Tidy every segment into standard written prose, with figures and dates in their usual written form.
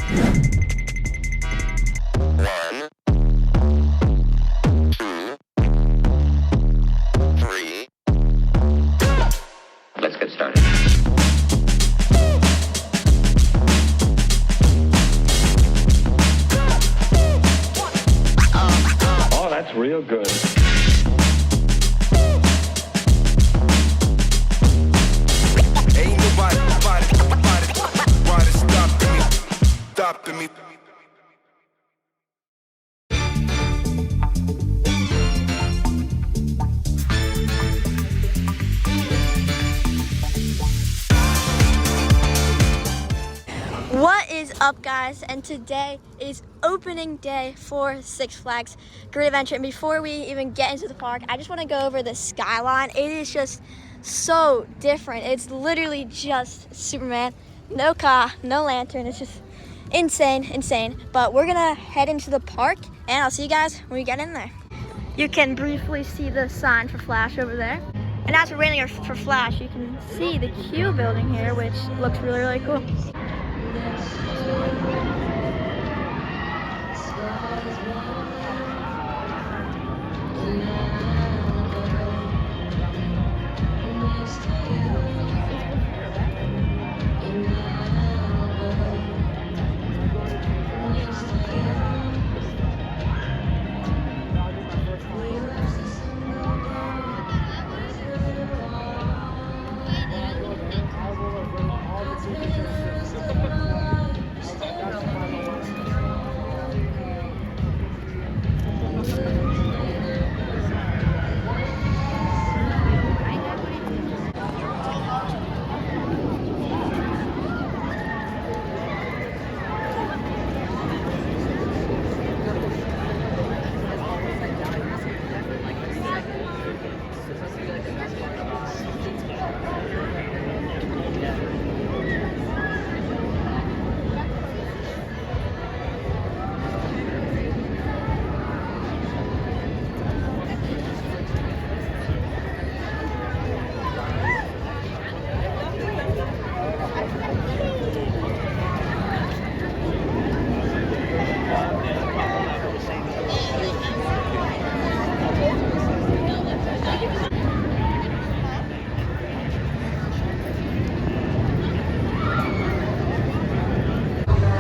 One, two, three. Let's get started. Oh, that's real good. Ain't nobody stopping me. What is up, guys? And today is opening day for Six Flags Great Adventure. And before we even get into the park, I just want to go over the skyline. It is just so different. It's literally just Superman. No car, no lantern. It's just insane. But we're gonna head into the park and I'll see you guys when we get in there. You can briefly see the sign for Flash over there. And as we're waiting for Flash, you can see the Q building here, which looks really cool.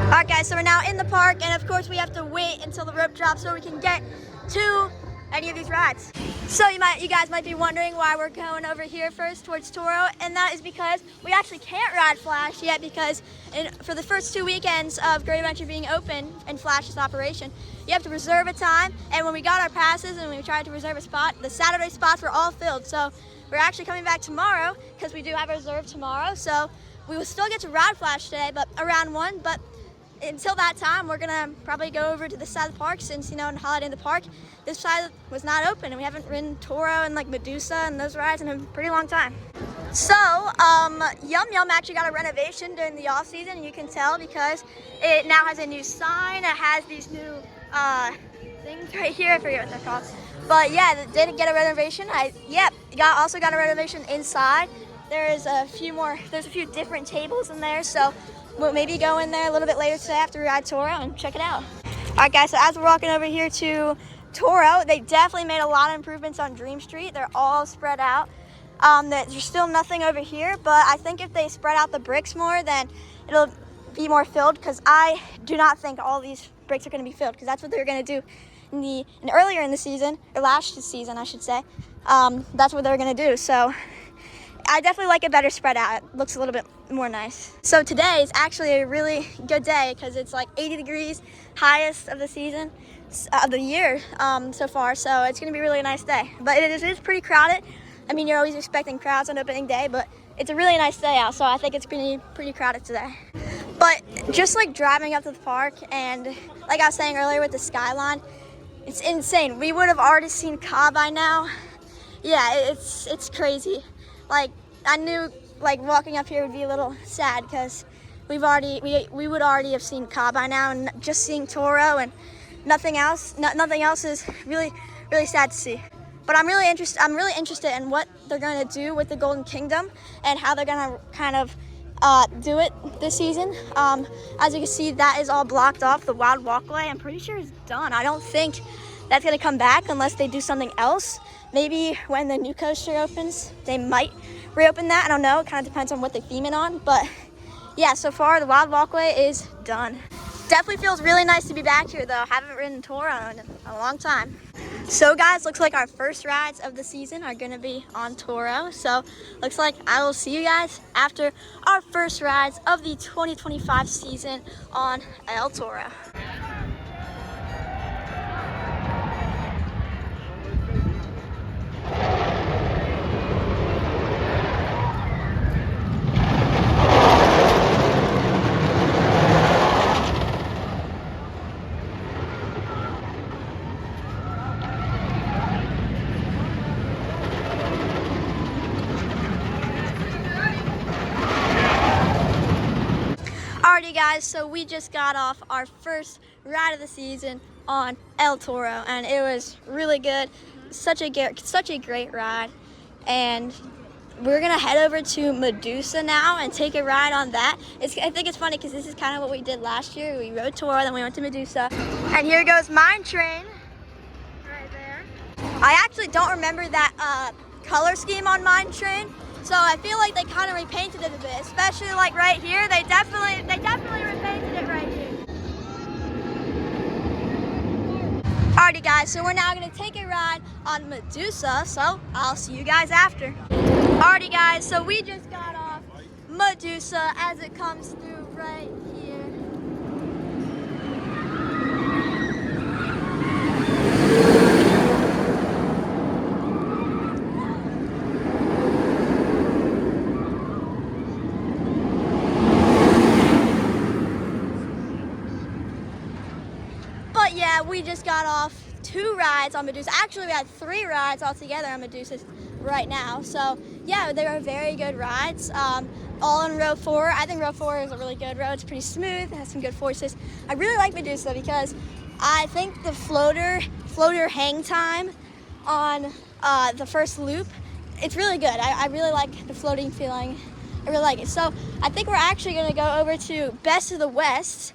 Alright guys, so we're now in the park, and of course we have to wait until the rope drops so we can get to any of these rides. So you guys might be wondering why we're going over here first towards Toro, and that is because we actually can't ride Flash yet because for the first 2 weekends of Great Adventure being open and Flash's operation, you have to reserve a time, and when we got our passes and we tried to reserve a spot, the Saturday spots were all filled. So we're actually coming back tomorrow because we do have a reserve tomorrow, so we will still get to ride Flash today, but around 1, but until that time, we're gonna probably go over to this side of the park since, in Holiday in the Park, this side was not open and we haven't ridden Toro and like Medusa and those rides in a pretty long time. So, Yum Yum actually got a renovation during the off season, and you can tell because it now has a new sign. It has these new things right here. I forget what they're called. But yeah, they did get a renovation. Also got a renovation inside. There's a few different tables in there, so we'll maybe go in there a little bit later today after we ride Toro and check it out. All right, guys, so as we're walking over here to Toro, they definitely made a lot of improvements on Dream Street. They're all spread out. There's still nothing over here, but I think if they spread out the bricks more, then it'll be more filled, because I do not think all these bricks are going to be filled, because that's what they were going to do earlier in the season, or last season, I should say. That's what they were going to do, so I definitely like it better spread out. It looks a little bit more nice. So today is actually a really good day because it's like 80 degrees, highest of the season, of the year so far. So it's gonna be a really nice day. But it is pretty crowded. I mean, you're always expecting crowds on opening day, but it's a really nice day out. So I think it's pretty crowded today. But just like driving up to the park, and like I was saying earlier with the skyline, it's insane. We would have already seen Ka by now. Yeah, it's crazy. Like, I knew like walking up here would be a little sad because we would already have seen Ka by now, and just seeing Toro and nothing else is really sad to see. But I'm really interested in what they're going to do with the Golden Kingdom and how they're going to kind of do it this season. As you can see, that is all blocked off. The wild walkway, I'm pretty sure is done. I don't think that's gonna come back unless they do something else. Maybe when the new coaster opens, they might reopen that. I don't know, it kind of depends on what they theme it on. But yeah, so far the wild walkway is done. Definitely feels really nice to be back here though. Haven't ridden Toro in a long time. So guys, looks like our first rides of the season are gonna be on Toro. So looks like I will see you guys after our first rides of the 2025 season on El Toro. Alrighty guys, so we just got off our first ride of the season on El Toro and it was really good. Such a great ride. And we're gonna head over to Medusa now and take a ride on that. I think it's funny because this is kind of what we did last year. We rode Toro, then we went to Medusa. And here goes Mine Train right there. I actually don't remember that color scheme on Mine Train. So I feel like they kind of repainted it a bit, especially like right here. They definitely repainted it right here. Alrighty guys, so we're now gonna take a ride on Medusa, so I'll see you guys after. Alrighty guys, so we just got off Medusa as it comes through right here. But yeah, we just got off 2 rides on Medusa. Actually, we had 3 rides altogether on Medusa right now. So yeah, they were very good rides. All in row 4. I think row 4 is a really good row. It's pretty smooth. It has some good forces. I really like Medusa because I think the floater hang time on the first loop, it's really good. I really like the floating feeling. I really like it. So I think we're actually going to go over to Best of the West.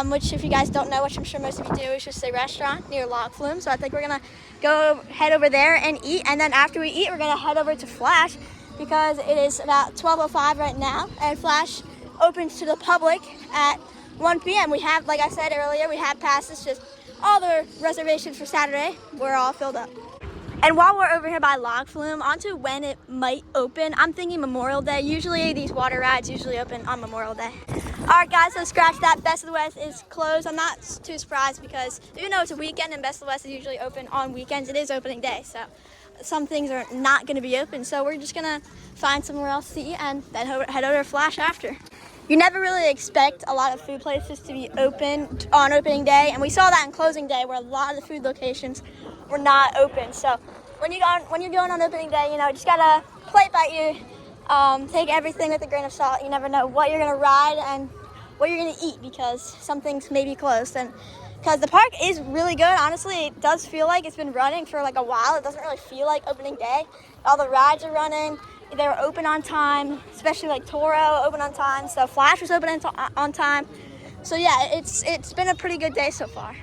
Which if you guys don't know, which I'm sure most of you do, is just a restaurant near Log Flume. So I think we're gonna head over there and eat, and then after we eat, we're gonna head over to Flash because it is about 12:05 right now, and Flash opens to the public at 1 p.m. We have, like I said earlier, we have passes, just all the reservations for Saturday, we're all filled up. And while we're over here by Log Flume, onto when it might open, I'm thinking Memorial Day. Usually these water rides usually open on Memorial Day. All right guys, so scratch that. Best of the West is closed. I'm not too surprised because even though it's a weekend and Best of the West is usually open on weekends, it is opening day. So some things are not gonna be open. So we're just gonna find somewhere else to eat and then head over to Flash after. You never really expect a lot of food places to be open on opening day, and we saw that in closing day where a lot of the food locations were not open. So when you're going on opening day, you know, just gotta play it by ear. Take everything with a grain of salt. You never know what you're gonna ride and what you're gonna eat because some things may be closed. And because the park is really good, honestly, it does feel like it's been running for like a while. It doesn't really feel like opening day. All the rides are running. They were open on time, especially like Toro open on time. So Flash was open on time. So yeah, it's been a pretty good day so far.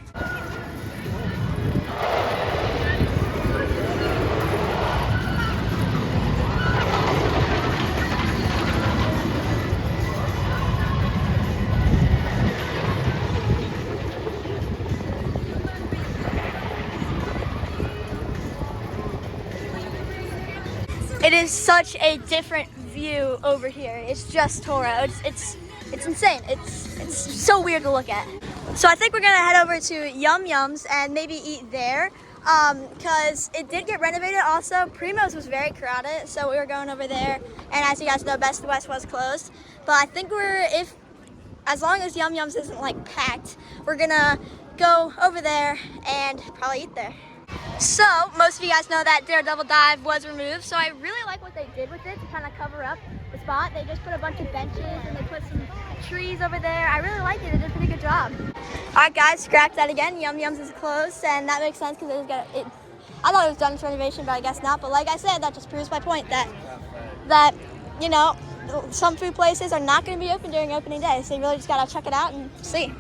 It is such a different view over here. It's just Toro. It's insane. It's so weird to look at. So I think we're gonna head over to Yum Yums and maybe eat there because it did get renovated also. Primo's was very crowded, so we were going over there. And as you guys know, Best of the West was closed. But I think as long as Yum Yums isn't like packed, we're gonna go over there and probably eat there. So, most of you guys know that Daredevil Dive was removed, so I really like what they did with it to kind of cover up the spot. They just put a bunch of benches and they put some trees over there. I really like it. They did a pretty good job. Alright guys, scratch that again. Yum Yums is closed, and that makes sense because I thought it was done for renovation, but I guess not. But like I said, that just proves my point that you know, some food places are not going to be open during opening day, so you really just got to check it out and see.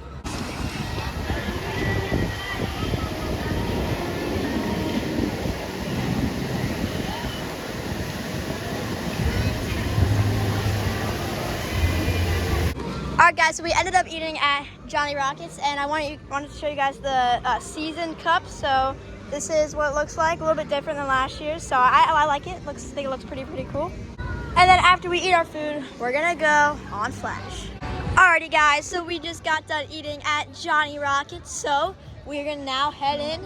Alright guys, so we ended up eating at Johnny Rockets, and I wanted to show you guys the seasoned cup. So this is what it looks like, a little bit different than last year's. So I like it. I think it looks pretty cool. And then after we eat our food, we're gonna go on Flash. Alrighty guys, so we just got done eating at Johnny Rockets, so we're gonna now head in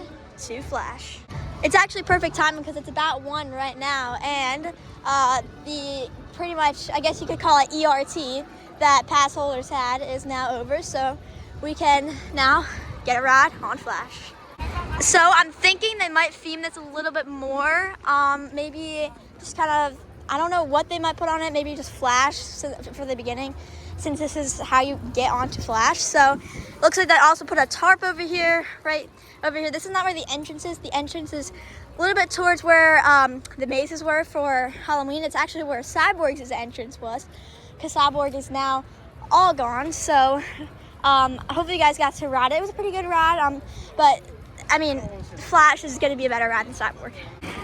to Flash. It's actually perfect timing because it's about 1 right now, and the pretty much, I guess you could call it ERT, that pass holders had is now over, so we can now get a ride on Flash. So I'm thinking they might theme this a little bit more, maybe just kind of, I don't know what they might put on it, maybe just Flash for the beginning, since this is how you get onto Flash. So looks like they also put a tarp over here, right over here. This is not where the entrance is. The entrance is a little bit towards where the mazes were for Halloween. It's actually where Cyborg's entrance was, because Cyborg is now all gone. So hopefully you guys got to ride it. It was a pretty good ride, but I mean, Flash is going to be a better ride than Cyborg.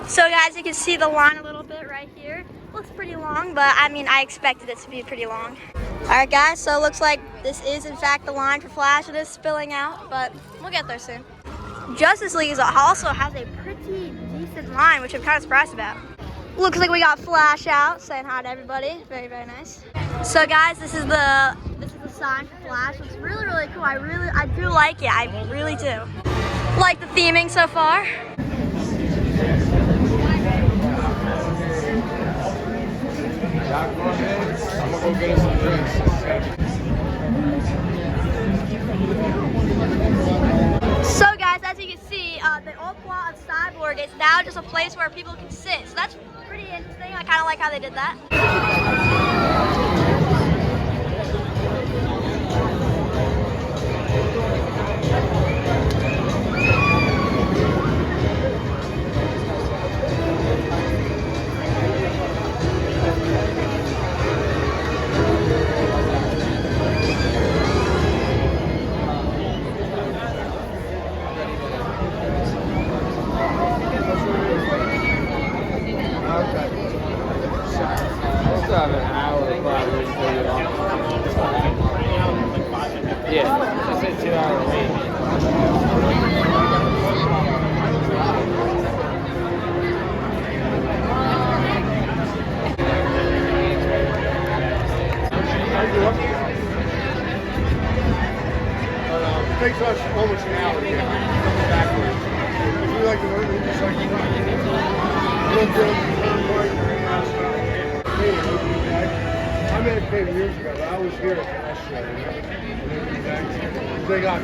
So guys, you can see the line a little bit right here. Looks pretty long, but I mean, I expected it to be pretty long. All right guys, so it looks like this is in fact the line for Flash. It is spilling out, but we'll get there soon. Justice League also has a pretty decent line, which I'm kind of surprised about. Looks like we got Flash out, saying hi to everybody. Very nice. So guys, this is the sign for Flash. It's really cool. I do like it. I really do. Like the theming so far. I'm gonna go get us some drinks. So guys, as you can see, the old plot of Cyborg is now just a place where people can sit. So that's pretty interesting. I kind of like how they did that. Yeah, I said 2 hours wait. It takes us almost an hour to get backwards. If we like to work, we just like to I met it 10 years ago. I was here at the last show. They got,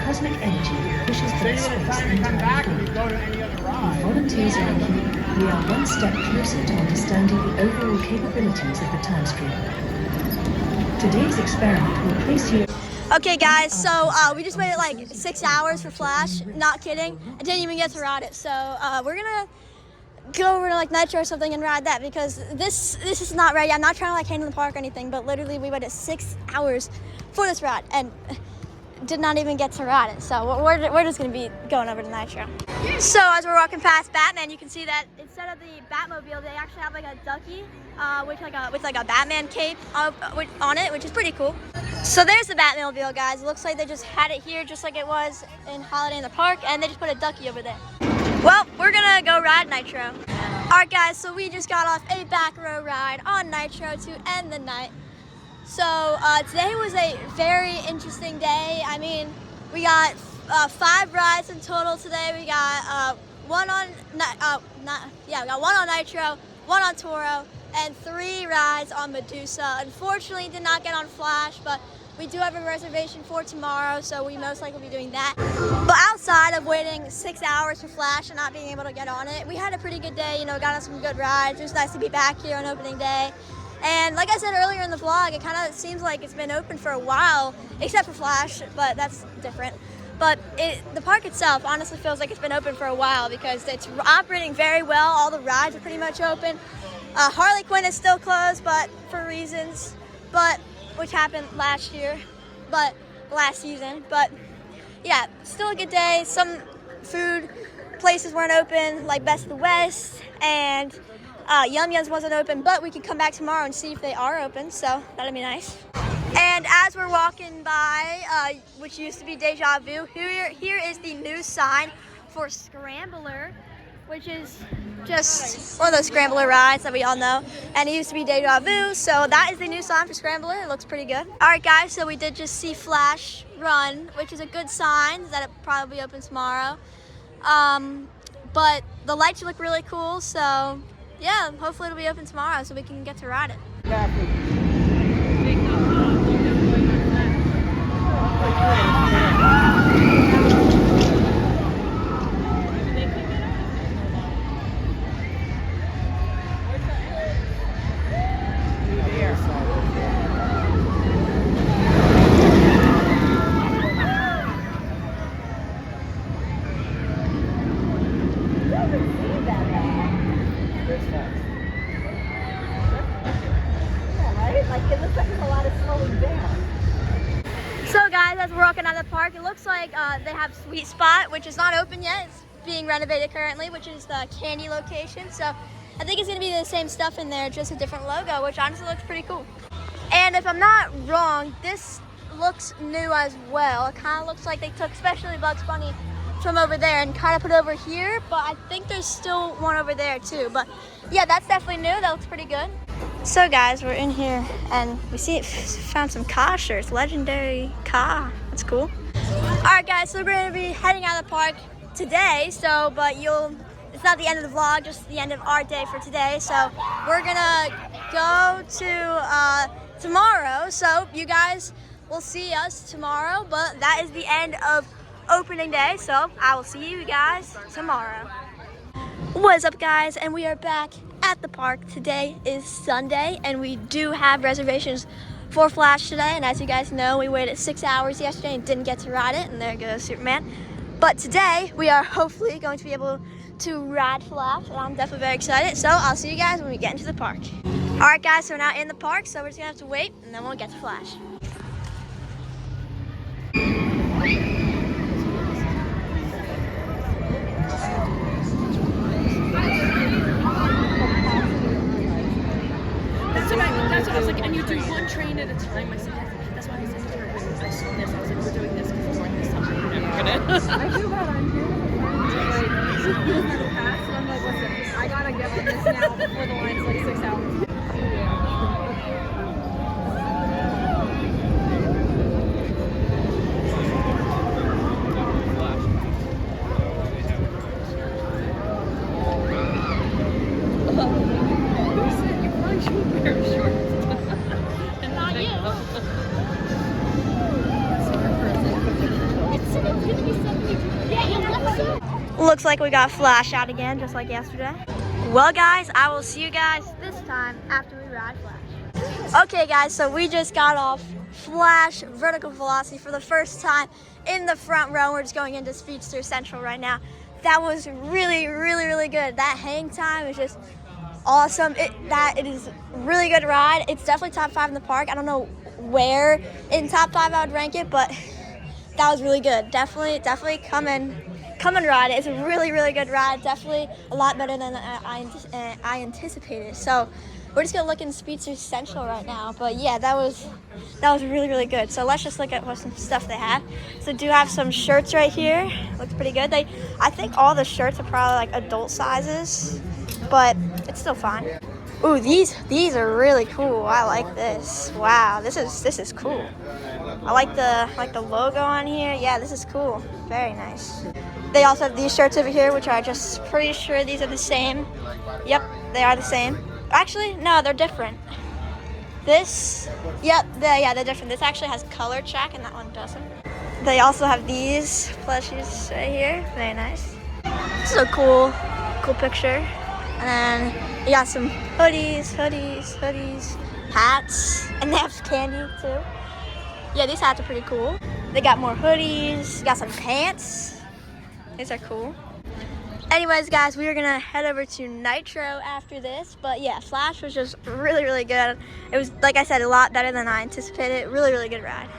cosmic energy pushes through space and time. Volunteers like you, we are one step closer to understanding the overall capabilities of the time stream. Today's experiment will place you... Okay guys, so we just waited like 6 hours for Flash, not kidding. I didn't even get to ride it, so we're gonna go over to like Nitro or something and ride that, because this is not ready. I'm not trying to like hand in the park or anything, but literally we waited 6 hours for this ride and did not even get to ride it. So we're just gonna be going over to Nitro. So as we're walking past Batman, you can see that instead of the Batmobile, they actually have like a ducky with like a Batman cape on it, which is pretty cool. So there's the Batmobile, guys. It looks like they just had it here just like it was in Holiday in the Park, and they just put a ducky over there. Well, we're gonna go ride Nitro. Alright guys, so we just got off a back row ride on Nitro to end the night. So today was a very interesting day. I mean, we got 5 rides in total today. We got one on Nitro, 1 on Toro, and 3 rides on Medusa. Unfortunately, did not get on Flash, but we do have a reservation for tomorrow, so we most likely will be doing that. But outside of waiting 6 hours for Flash and not being able to get on it, we had a pretty good day. You know, got on some good rides. It was nice to be back here on opening day. And like I said earlier in the vlog, it kind of seems like it's been open for a while, except for Flash, but that's different. But the park itself honestly feels like it's been open for a while because it's operating very well. All the rides are pretty much open. Harley Quinn is still closed, but for reasons, which happened last season. But yeah, still a good day. Some food places weren't open, like Best of the West, and Yum Yums wasn't open, but we can come back tomorrow and see if they are open, so that'll be nice. And as we're walking by, which used to be Deja Vu, here is the new sign for Scrambler, which is just one of those Scrambler rides that we all know. And it used to be Deja Vu, so that is the new sign for Scrambler. It looks pretty good. All right, guys, so we did just see Flash run, which is a good sign that it probably be open tomorrow. But the lights look really cool, so yeah, hopefully it'll be open tomorrow so we can get to ride it. So guys, as we're walking out of the park, it looks like they have Sweet Spot, which is not open yet. It's being renovated currently, which is the candy location. So I think it's gonna be the same stuff in there, just a different logo, which honestly looks pretty cool. And if I'm not wrong, this looks new as well. It kind of looks like they took especially Bugs Bunny from over there and kind of put over here, but I think there's still one over there too. But yeah, that's definitely new. That looks pretty good. So guys, we're in here and we found some Ka shirts, legendary Ka. That's cool. All right guys, so we're gonna be heading out of the park today. But it's not the end of the vlog, just the end of our day for today. So we're gonna go to tomorrow. So you guys will see us tomorrow, but that is the end of opening day. So I will see you guys tomorrow. What's up guys, and we are back at the park. Today is Sunday and we do have reservations for Flash today, and as you guys know, we waited 6 hours yesterday and didn't get to ride it, and there goes Superman. But today we are hopefully going to be able to ride Flash, and I'm definitely very excited. So I'll see you guys when we get into the park. All right guys, so we're now in the park, so we're just gonna have to wait and then we'll get to Flash. That's what I was like, and you do one train at a time. I said, that's why I said to her, when I saw this, I was like, we're doing this because it's like this time. We're never gonna. I feel bad on here. So I'm like, listen, I gotta get on this now before the line's like 6 hours. Looks like we got Flash out again, just like yesterday. Well guys, I will see you guys this time after we ride Flash. Okay guys, so we just got off Flash Vertical Velocity for the first time in the front row. We're just going into Speedster Central right now. That was really, really, really good. That hang time is just awesome. It is a really good ride. It's definitely top 5 in the park. I don't know where in top 5 I would rank it, but that was really good. Definitely come and ride it. It's a really, really good ride. Definitely a lot better than I anticipated. So we're just gonna look in Speedster Central right now. But yeah, that was really, really good. So let's just look at what some stuff they have. So do have some shirts right here. Looks pretty good. I think all the shirts are probably like adult sizes, but it's still fine. Ooh, these are really cool. I like this. Wow, this is cool. I like the logo on here. Yeah, this is cool. Very nice. They also have these shirts over here, which are just pretty sure these are the same. Yep, they are the same. Actually, no, they're different. This, yep, they're different. This actually has color check and that one doesn't. They also have these plushies right here. Very nice. This is a cool picture. And then you got some hoodies, hats, and they have candy too. Yeah, these hats are pretty cool. They got more hoodies, got some pants. These are cool. Anyways, guys, we are gonna head over to Nitro after this. But yeah, Flash was just really, really good. It was, like I said, a lot better than I anticipated. Really, really good ride.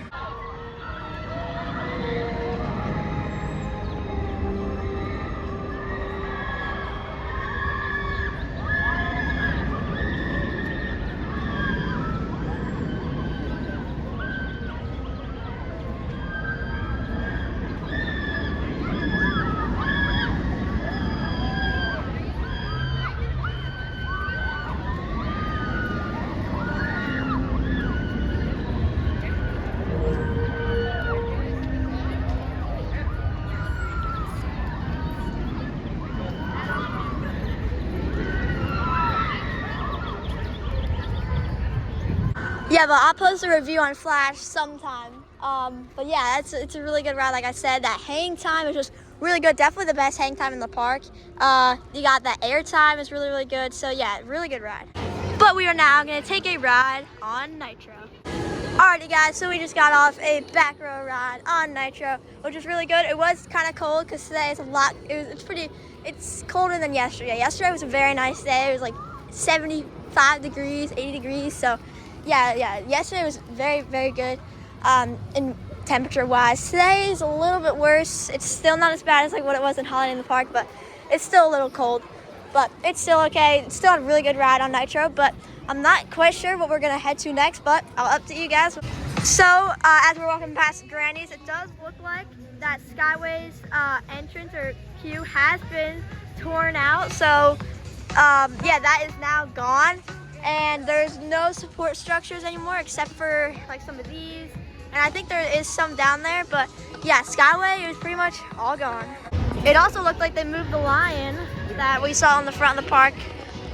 Yeah, but I'll post a review on Flash sometime. But yeah, it's a really good ride. Like I said, that hang time is just really good. Definitely the best hang time in the park. You got that air time is really, really good. So yeah, really good ride. But we are now gonna take a ride on Nitro. Alrighty guys, so we just got off a back row ride on Nitro, which was really good. It was kind of cold because today it's a lot, it's colder than yesterday. Yesterday was a very nice day. It was like 75 degrees, 80 degrees. So yeah, yesterday was very, very good in temperature wise. Today is a little bit worse. It's still not as bad as like what it was in Holiday in the Park, but it's still a little cold. But it's still okay. It's still a really good ride on Nitro, but I'm not quite sure what we're gonna head to next, but I'll update you guys. So as we're walking past Granny's, it does look like that Skyway's entrance or queue has been torn out. So yeah, that is now gone. And there's no support structures anymore except for like some of these. And I think there is some down there, but yeah, Skyway is pretty much all gone. It also looked like they moved the lion that we saw in the front of the park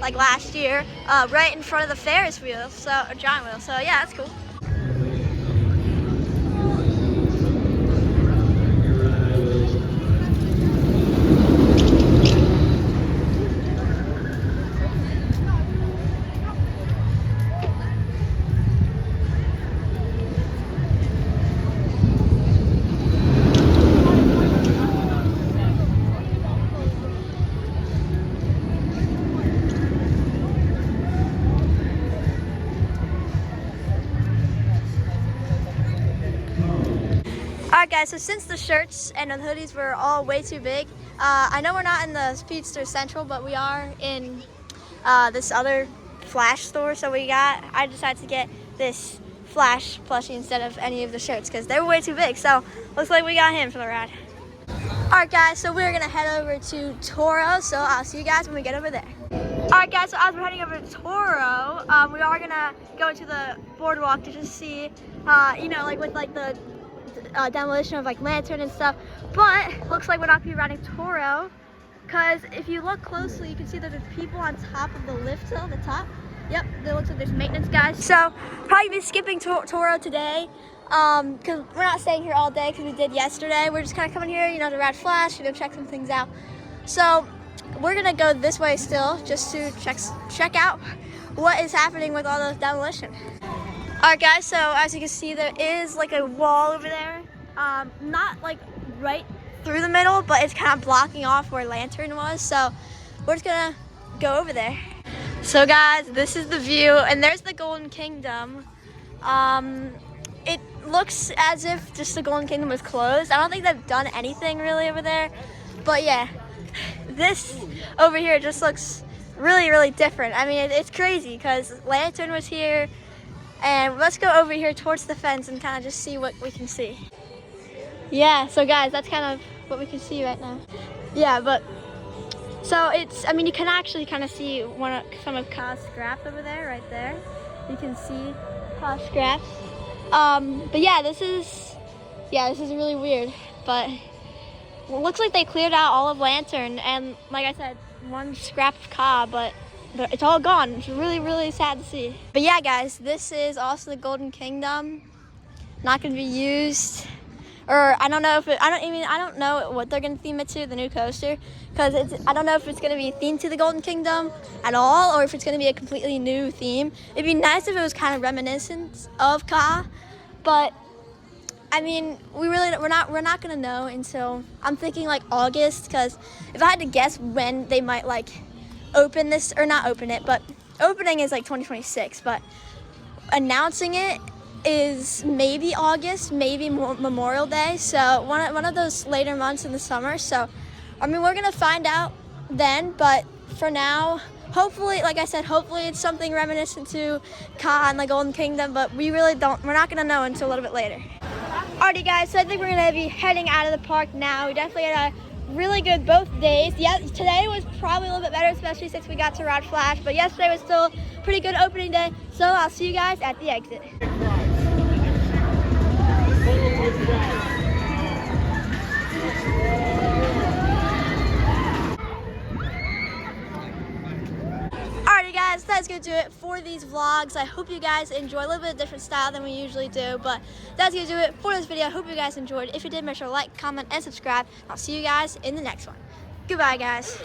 like last year, right in front of the Ferris wheel, or giant wheel. So yeah, that's cool. Alright guys, so since the shirts and the hoodies were all way too big, I know we're not in the Speedster Central, but we are in this other Flash store. So I decided to get this Flash plushie instead of any of the shirts because they were way too big. So looks like we got him for the ride. Alright guys, so we're gonna head over to Toro, so I'll see you guys when we get over there. Alright guys, so as we're heading over to Toro, we are gonna go into the boardwalk to just see, you know, like with like the demolition of like Lantern and stuff, but looks like we're not gonna be riding Toro because if you look closely you can see that there's people on top of the lift hill, the top. Yep, it looks like there's maintenance guys. So probably be skipping Toro today because we're not staying here all day because we did yesterday. We're just kind of coming here, you know, to ride Flash, you know, check some things out. So we're gonna go this way still just to check out what is happening with all the demolition. Alright guys, so as you can see there is like a wall over there, not like right through the middle, but it's kind of blocking off where Lantern was, so we're just gonna go over there. So guys, this is the view, and there's the Golden Kingdom. It looks as if just the Golden Kingdom was closed. I don't think they've done anything really over there, but yeah, this over here just looks really, really different. I mean, it's crazy because Lantern was here. And let's go over here towards the fence and kind of just see what we can see. Yeah, so guys, that's kind of what we can see right now. Yeah, but So it's, I mean, you can actually kind of see some of Ka's scraps over there, right there. You can see Ka's scraps. But yeah, this is really weird. But it looks like they cleared out all of Lantern, and like I said, one scrap of Ka, but it's all gone. It's really, really sad to see. But yeah, guys, this is also the Golden Kingdom. Not gonna be used. Or I don't know if I don't know what they're gonna theme it to, the new coaster, because I don't know if it's gonna be themed to the Golden Kingdom at all, or if it's gonna be a completely new theme. It'd be nice if it was kind of reminiscent of Ka, but I mean, we're not gonna know until, I'm thinking like August, because if I had to guess when they might like open this, or not open it, but opening is like 2026, but announcing it is maybe August, maybe Memorial Day, so one of those later months in the summer. So I mean, we're gonna find out then, but for now, hopefully, like I said, hopefully it's something reminiscent to Ka and the Golden Kingdom, but we're not gonna know until a little bit later. Alrighty guys, so I think we're gonna be heading out of the park now. We definitely had a really good both days. Yeah, today was probably a little bit better, especially since we got to ride Flash, but yesterday was still a pretty good opening day. So I'll see you guys at the exit. Alrighty guys, that's gonna do it for these vlogs. I hope you guys enjoy a little bit of different style than we usually do, but that's gonna do it for this video. I hope you guys enjoyed. If you did, make sure to like, comment, and subscribe. I'll see you guys in the next one. Goodbye, guys.